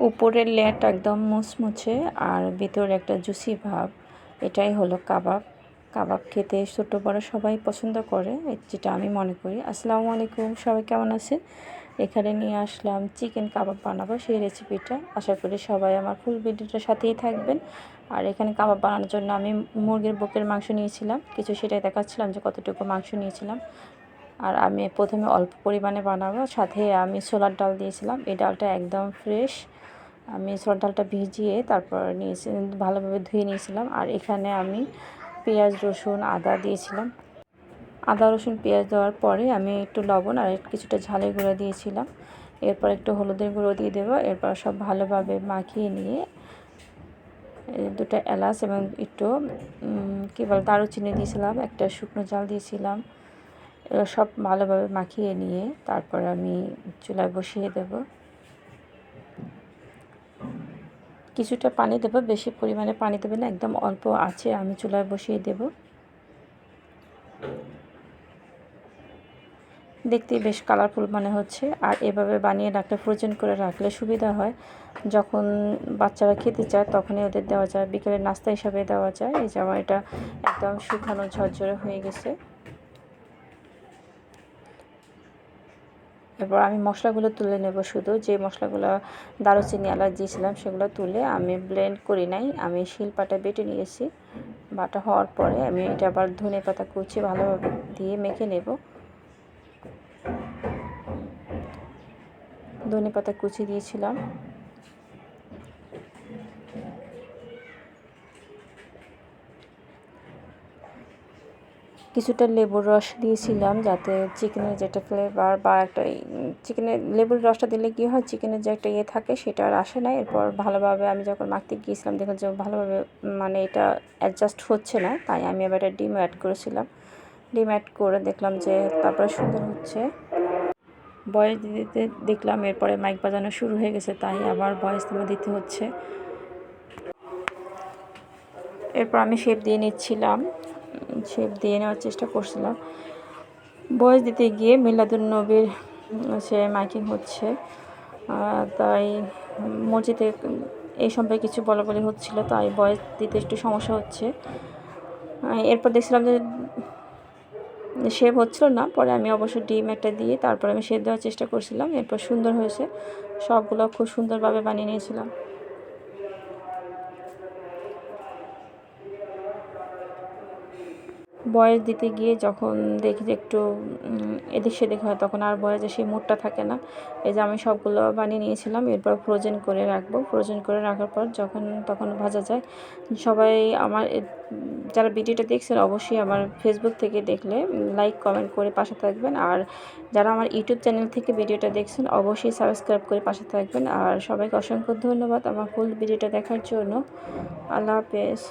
উপরের লেয়ারটা একদম মুচমুচে আর ভিতরে একটা জুসি ভাব। এটাই হলো কাবাব। কাবাব খেতে ছোট বড় সবাই পছন্দ করে, যেটা আমি মনে করি। আসসালামু আলাইকুম, সবাই কেমন আছেন? এখানে নিয়ে আসলাম চিকেন কাবাব বানাবো, সেই রেসিপিটা। আশা করি সবাই আমার ফুল ভিডিওটার সাথেই থাকবেন। আর এখানে কাবাব বানানোর জন্য আমি মুরগির বুকের মাংস নিয়েছিলাম কিছু, সেটাই দেখাচ্ছিলাম যে কতটুকু মাংস নিয়েছিলাম। আর আমি প্রথমে অল্প পরিমাণে বানাবো, সাথে আমি ছোলার ডাল দিয়েছিলাম। এই ডালটা একদম ফ্রেশ। আমি ছোলার ডালটা ভিজিয়ে তারপর নিয়েছি, ভালোভাবে ধুয়ে নিয়েছিলাম। আর এখানে আমি পেঁয়াজ রসুন আদা দিয়েছিলাম। আদা রসুন পেঁয়াজ দেওয়ার পরে আমি একটু লবণ আর কিছুটা ঝালের গুঁড়ো দিয়েছিলাম। এরপর একটু হলুদের গুঁড়ো দিয়ে দেবো। এরপর সব ভালোভাবে মাখিয়ে নিয়ে দুটো এলাচ এবং একটু দারুচিনি দিয়েছিলাম, একটা শুকনো জাল দিয়েছিলাম। এগুলো সব ভালোভাবে মাখিয়ে নিয়ে তারপর আমি চুলায় বসিয়ে দেব। কিছুটা পানি দেবো, বেশি পরিমাণে পানি দেবে না, একদম অল্প আছে আমি চুলায় বসিয়ে দেব। দেখতে বেশ কালারফুল মনে হচ্ছে। আর এভাবে বানিয়ে রাখলে, ফ্রোজেন করে রাখলে সুবিধা হয়। যখন বাচ্চারা খেতে চায় তখনই ওদের দেওয়া যায়, বিকেলের নাস্তা হিসাবে দেওয়া যায়। এই যে আমার এটা একদম শুকানো ঝরঝরে হয়ে গেছে। এরপর আমি মশলাগুলো তুলে নেব। শুধু যে মশলাগুলো দারুচিনি এলাচ দিয়েছিলাম সেগুলো তুলে আমি ব্লেন্ড করি নাই, আমি শিলপাটা বেটে নিয়েছি। বাটা হওয়ার পরে আমি এটা আবার ধনেপাতা কুচি ভালোভাবে দিয়ে মেখে নেব। ধনেপাতা কুচি দিয়েছিলাম। কিছুটা লেবুর রস দিয়েছিলাম, যাতে চিকেনের যেটা ফ্লেভার বা একটা চিকেনের লেবুর রসটা দিলে কী হয়, চিকেনের যে একটা থাকে সেটা আর আসে না। এরপর ভালোভাবে আমি যখন মাখতে গিয়েছিলাম দেখলাম যে ভালোভাবে এটা অ্যাডজাস্ট হচ্ছে না, তাই আমি এবার একটা ডিম অ্যাড করেছিলাম। ডিম অ্যাড করে দেখলাম যে তারপরে সুন্দর হচ্ছে। ভয়েস দিতে দেখলাম এরপরে মাইক বাজানো শুরু হয়ে গেছে, তাই আবার ভয়েস দিতে হচ্ছে। এরপর আমি শেপ দিয়ে নিচ্ছিলাম, শেপ দিয়ে নেওয়ার চেষ্টা করছিলাম। ভয়েস দিতে গিয়ে মিলাদুন্নবীর সে মাইকিং হচ্ছে, তাই মসজিদে এই সম্পর্কে কিছু বলাবলি হচ্ছিল, তাই ভয়েস দিতে একটু সমস্যা হচ্ছে। এরপর দেখছিলাম যে শেপ হচ্ছিল না, পরে আমি অবশ্য ডিম একটা দিয়ে তারপরে আমি শেপ দেওয়ার চেষ্টা করছিলাম। এরপর সুন্দর হয়েছে, সবগুলো খুব সুন্দরভাবে বানিয়ে নিয়েছিলাম। বয়স দিতে গিয়ে যখন দেখি যে একটু এদিক সেদিক হয়, তখন আর বয়সে সেই মুডটা থাকে না। এই যে আমি সবগুলো বানিয়ে নিয়েছিলাম। এরপর ফ্রোজেন করে রাখবো। ফ্রোজেন করে রাখার পর তখন ভাজা যায়। সবাই আমার যারা ভিডিওটা দেখছেন অবশ্যই আমার ফেসবুক থেকে দেখলে লাইক কমেন্ট করে পাশে থাকবেন। আর যারা আমার ইউটিউব চ্যানেল থেকে ভিডিওটা দেখছেন অবশ্যই সাবস্ক্রাইব করে পাশে থাকবেন। আর সবাইকে অসংখ্য ধন্যবাদ আমার ফুল ভিডিওটা দেখার জন্য। আল্লাহ হাফেজ।